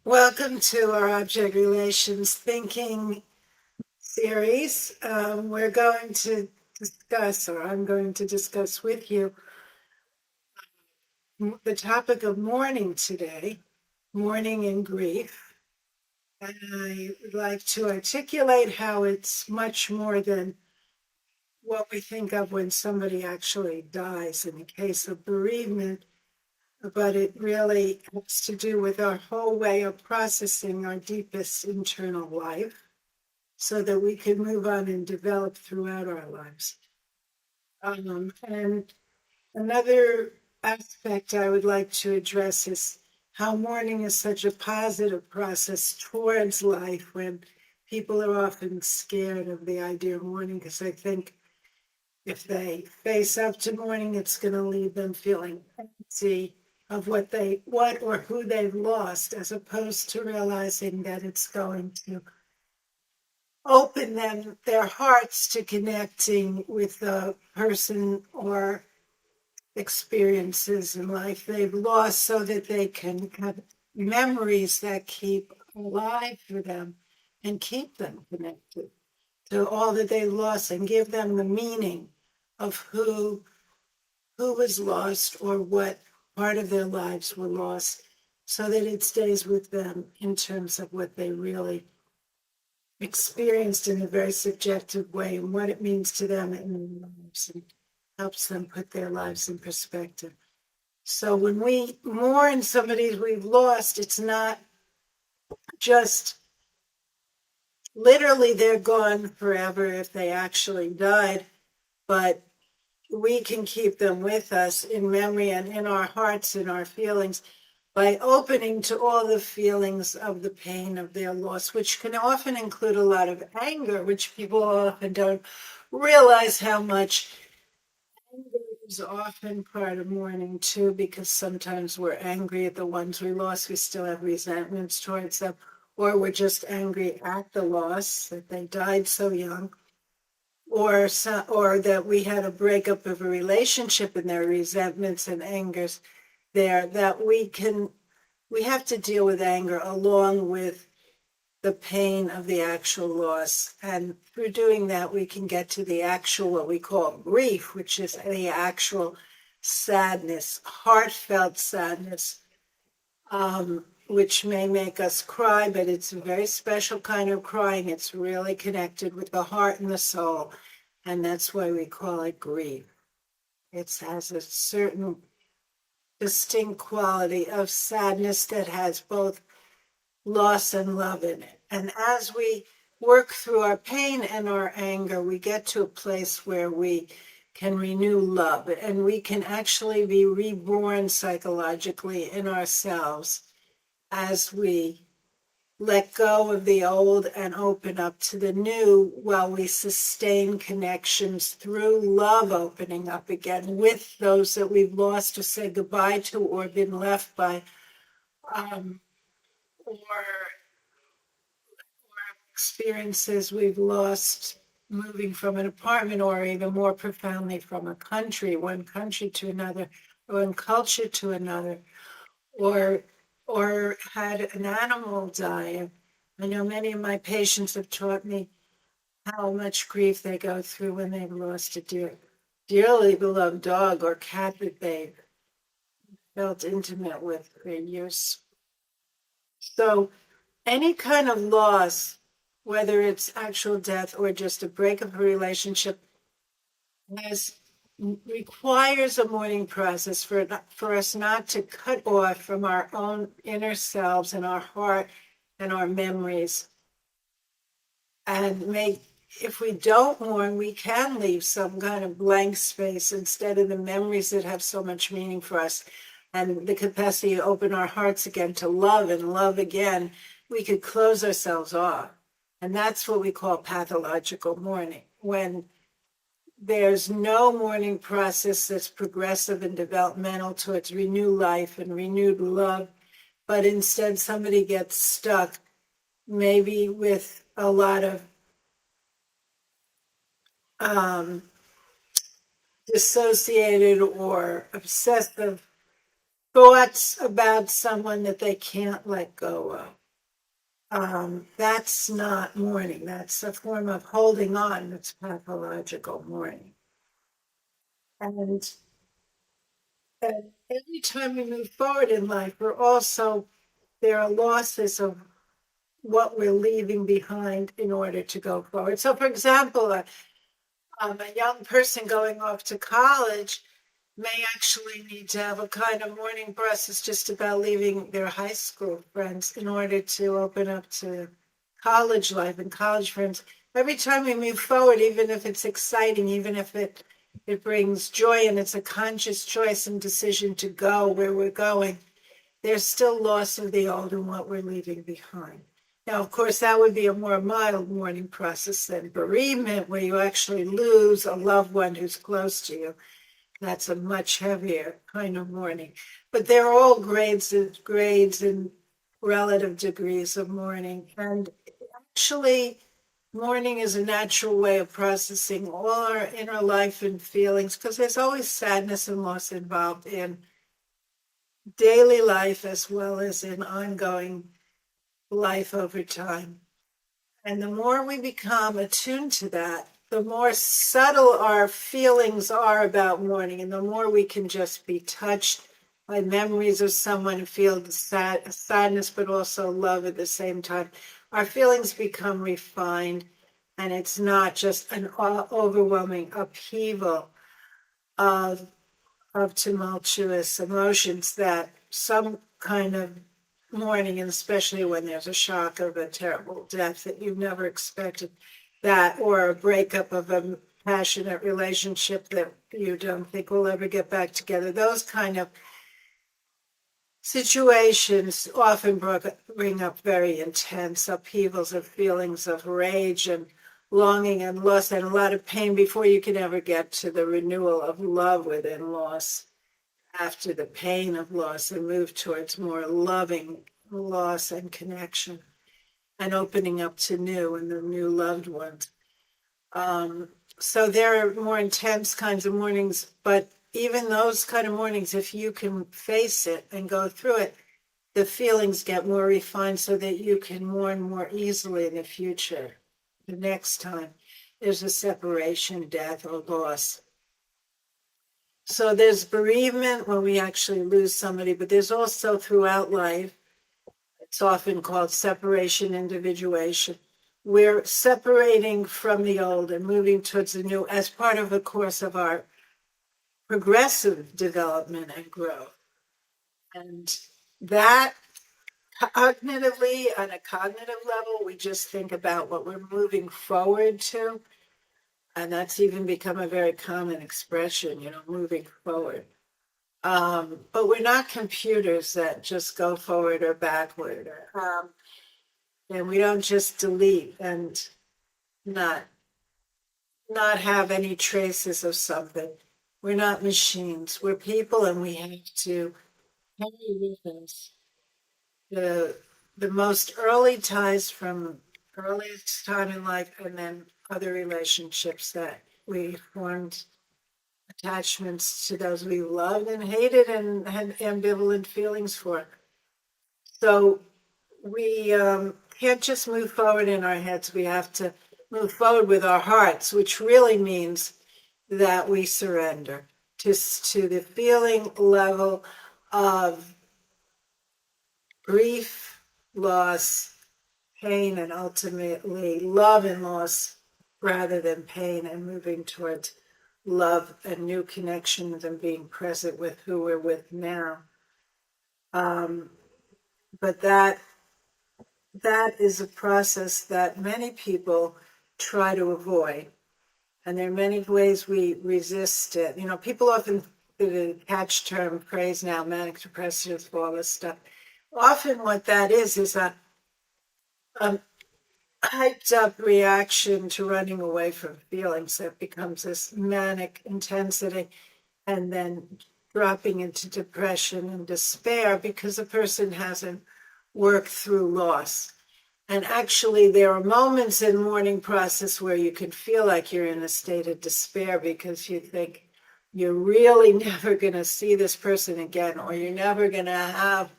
Welcome to our Object Relations Thinking series. We're going to discuss, or I'm going to discuss with you, the topic of mourning today, mourning and grief. And I would like to articulate how it's much more than what we think of when somebody actually dies in the case of bereavement, but it really has to do with our whole way of processing our deepest internal life, so that we can move on and develop throughout our lives. And another aspect I would like to address is how mourning is such a positive process towards life when people are often scared of the idea of mourning, because they think if they face up to mourning, it's going to leave them feeling empty of what or who they've lost, as opposed to realizing that it's going to open their hearts to connecting with the person or experiences in life they've lost, so that they can have memories that keep alive for them and keep them connected to all that they lost, and give them the meaning of who was lost or what part of their lives were lost, so that it stays with them in terms of what they really experienced in a very subjective way, and what it means to them in their lives, and helps them put their lives in perspective. So when we mourn somebody we've lost, it's not just literally they're gone forever if they actually died, but we can keep them with us in memory and in our hearts and our feelings, by opening to all the feelings of the pain of their loss, which can often include a lot of anger, which people often don't realize how much anger is often part of mourning too, because sometimes we're angry at the ones we lost, we still have resentments towards them, or we're just angry at the loss that they died so young, or that we had a breakup of a relationship and there are resentments and angers there, that we have to deal with anger along with the pain of the actual loss. And through doing that, we can get to the actual, what we call grief, which is the actual sadness, heartfelt sadness, which may make us cry, but it's a very special kind of crying. It's really connected with the heart and the soul. And that's why we call it grief. It has a certain distinct quality of sadness that has both loss and love in it. And as we work through our pain and our anger, we get to a place where we can renew love, and we can actually be reborn psychologically in ourselves as we let go of the old and open up to the new, while we sustain connections through love, opening up again with those that we've lost or said goodbye to or been left by, or experiences we've lost moving from an apartment, or even more profoundly from a country, one country to another, or one culture to another, or had an animal die. I know many of my patients have taught me how much grief they go through when they've lost a dearly beloved dog or cat that they felt intimate with for years. So any kind of loss, whether it's actual death or just a break of a relationship, has requires a mourning process for us not to cut off from our own inner selves and our heart and our memories, and make, if we don't mourn, we can leave some kind of blank space instead of the memories that have so much meaning for us, and the capacity to open our hearts again to love and love again. We could close ourselves off. And that's what we call pathological mourning, when there's no mourning process that's progressive and developmental towards renewed life and renewed love, but instead somebody gets stuck, maybe with a lot of dissociated or obsessive thoughts about someone that they can't let go of. That's not mourning. That's a form of holding on. It's pathological mourning. And, and every time we move forward in life, there are losses of what we're leaving behind in order to go forward. So, for example, a young person going off to college may actually need to have a kind of mourning process just about leaving their high school friends in order to open up to college life and college friends. Every time we move forward, even if it's exciting, even if it brings joy and it's a conscious choice and decision to go where we're going, there's still loss of the old and what we're leaving behind. Now, of course, that would be a more mild mourning process than bereavement, where you actually lose a loved one who's close to you. That's a much heavier kind of mourning. But they're all grades and relative degrees of mourning. And actually, mourning is a natural way of processing all our inner life and feelings, because there's always sadness and loss involved in daily life as well as in ongoing life over time. And the more we become attuned to that, the more subtle our feelings are about mourning, and the more we can just be touched by memories of someone and feel the sadness, but also love at the same time. Our feelings become refined, and it's not just an overwhelming upheaval of tumultuous emotions that some kind of mourning, and especially when there's a shock of a terrible death that you've never expected, that, or a breakup of a passionate relationship that you don't think will ever get back together. Those kind of situations often bring up very intense upheavals of feelings of rage and longing and loss and a lot of pain before you can ever get to the renewal of love within loss, after the pain of loss, and move towards more loving loss and connection and opening up to new and the new loved ones. So there are more intense kinds of mournings, but even those kind of mournings, if you can face it and go through it, the feelings get more refined so that you can mourn more easily in the future. The next time there's a separation, death, or loss. So there's bereavement when we actually lose somebody, but there's also throughout life, it's often called separation, individuation. We're separating from the old and moving towards the new as part of the course of our progressive development and growth. And that cognitively, on a cognitive level, we just think about what we're moving forward to. And that's even become a very common expression, moving forward. But we're not computers that just go forward or backward. And we don't just delete and not have any traces of something. We're not machines. We're people, and we have to carry with us the most early ties from earliest time in life, and then other relationships that we formed, attachments to those we loved and hated and had ambivalent feelings for. So we can't just move forward in our heads. We have to move forward with our hearts, which really means that we surrender to the feeling level of grief, loss, pain, and ultimately love and loss rather than pain, and moving towards love and new connections and being present with who we're with now. But that is a process that many people try to avoid. And there are many ways we resist it. People often, the catch term phrase now, manic depressive, all this stuff. Often what that is a hyped up reaction to running away from feelings that becomes this manic intensity, and then dropping into depression and despair because the person hasn't worked through loss. And actually, there are moments in mourning process where you can feel like you're in a state of despair because you think, you're really never going to see this person again, or you're never going to have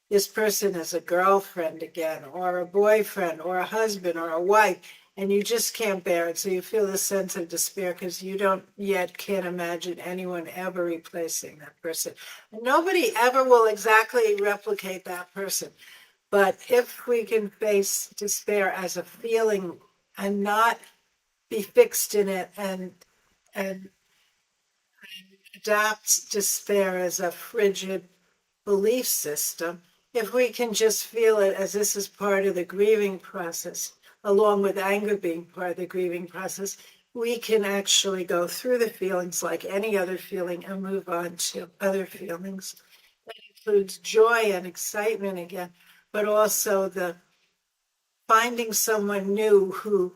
this person as a girlfriend again, or a boyfriend, or a husband, or a wife, and you just can't bear it. So you feel this sense of despair because you can't imagine anyone ever replacing that person. And nobody ever will exactly replicate that person. But if we can face despair as a feeling and not be fixed in it and adopt despair as a frigid belief system, if we can just feel it as this is part of the grieving process, along with anger being part of the grieving process, we can actually go through the feelings like any other feeling and move on to other feelings. That includes joy and excitement again, but also the finding someone new who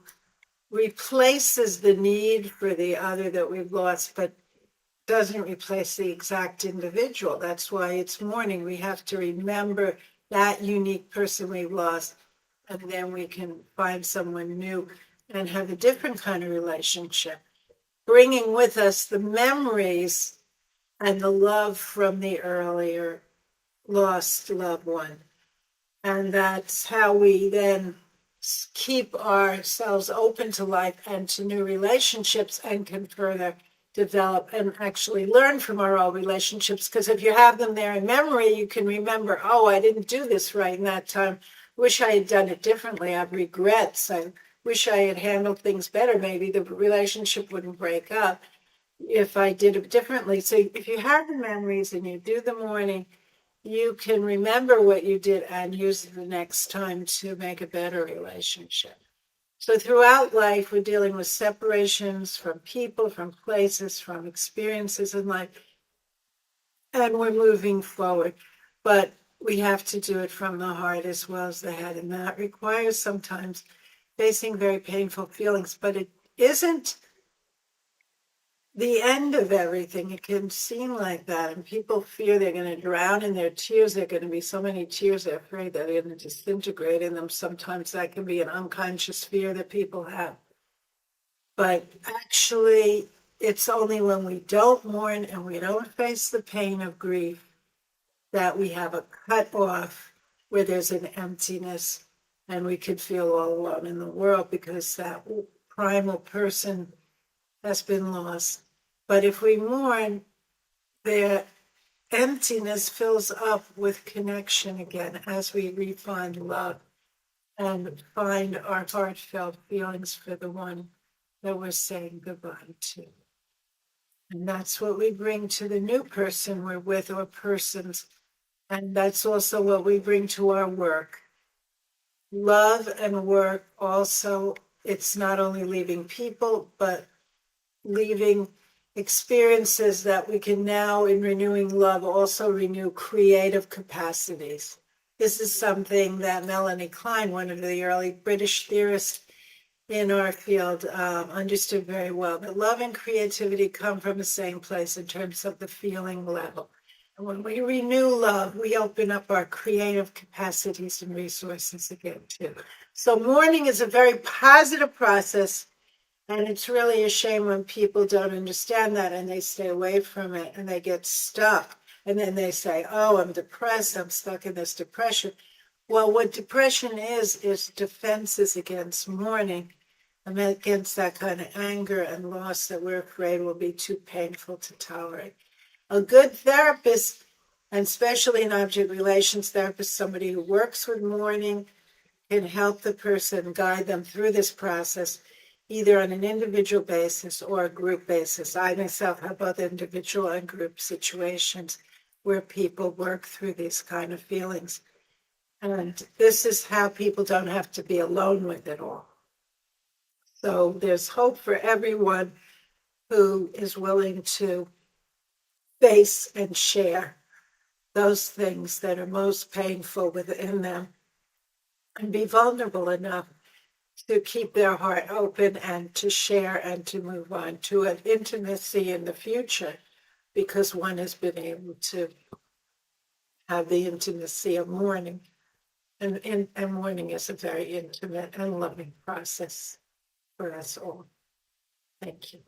replaces the need for the other that we've lost, but doesn't replace the exact individual. That's why it's mourning. We have to remember that unique person we've lost, and then we can find someone new and have a different kind of relationship, bringing with us the memories and the love from the earlier lost loved one. And that's how we then keep ourselves open to life and to new relationships and can further develop and actually learn from our old relationships. Because if you have them there in memory, you can remember, oh, I didn't do this right in that time. Wish I had done it differently. I have regrets. I wish I had handled things better. Maybe the relationship wouldn't break up if I did it differently. So if you have the memories and you do the mourning, you can remember what you did and use it the next time to make a better relationship. So throughout life, we're dealing with separations from people, from places, from experiences in life, and we're moving forward. But we have to do it from the heart as well as the head, and that requires sometimes facing very painful feelings, but it isn't the end of everything. It can seem like that, and people fear they're going to drown in their tears. There are going to be so many tears, they're afraid that they're going to disintegrate in them. Sometimes that can be an unconscious fear that people have. But actually, it's only when we don't mourn and we don't face the pain of grief that we have a cut off where there's an emptiness and we could feel all alone in the world because that primal person has been lost. But if we mourn, the emptiness fills up with connection again as we refine love and find our heartfelt feelings for the one that we're saying goodbye to. And that's what we bring to the new person we're with or persons. And that's also what we bring to our work. Love and work also, it's not only leaving people, but leaving experiences that we can now, in renewing love, also renew creative capacities. This is something that Melanie Klein, one of the early British theorists in our field, understood very well. That love and creativity come from the same place in terms of the feeling level. And when we renew love, we open up our creative capacities and resources again, too. So mourning is a very positive process. And it's really a shame when people don't understand that and they stay away from it and they get stuck. And then they say, oh, I'm depressed. I'm stuck in this depression. Well, what depression is defenses against mourning and against that kind of anger and loss that we're afraid will be too painful to tolerate. A good therapist, and especially an object relations therapist, somebody who works with mourning, can help the person, guide them through this process, either on an individual basis or a group basis. I myself have both individual and group situations where people work through these kind of feelings. And this is how people don't have to be alone with it all. So there's hope for everyone who is willing to face and share those things that are most painful within them and be vulnerable enough to keep their heart open and to share and to move on to an intimacy in the future, because one has been able to have the intimacy of mourning. And mourning is a very intimate and loving process for us all. Thank you.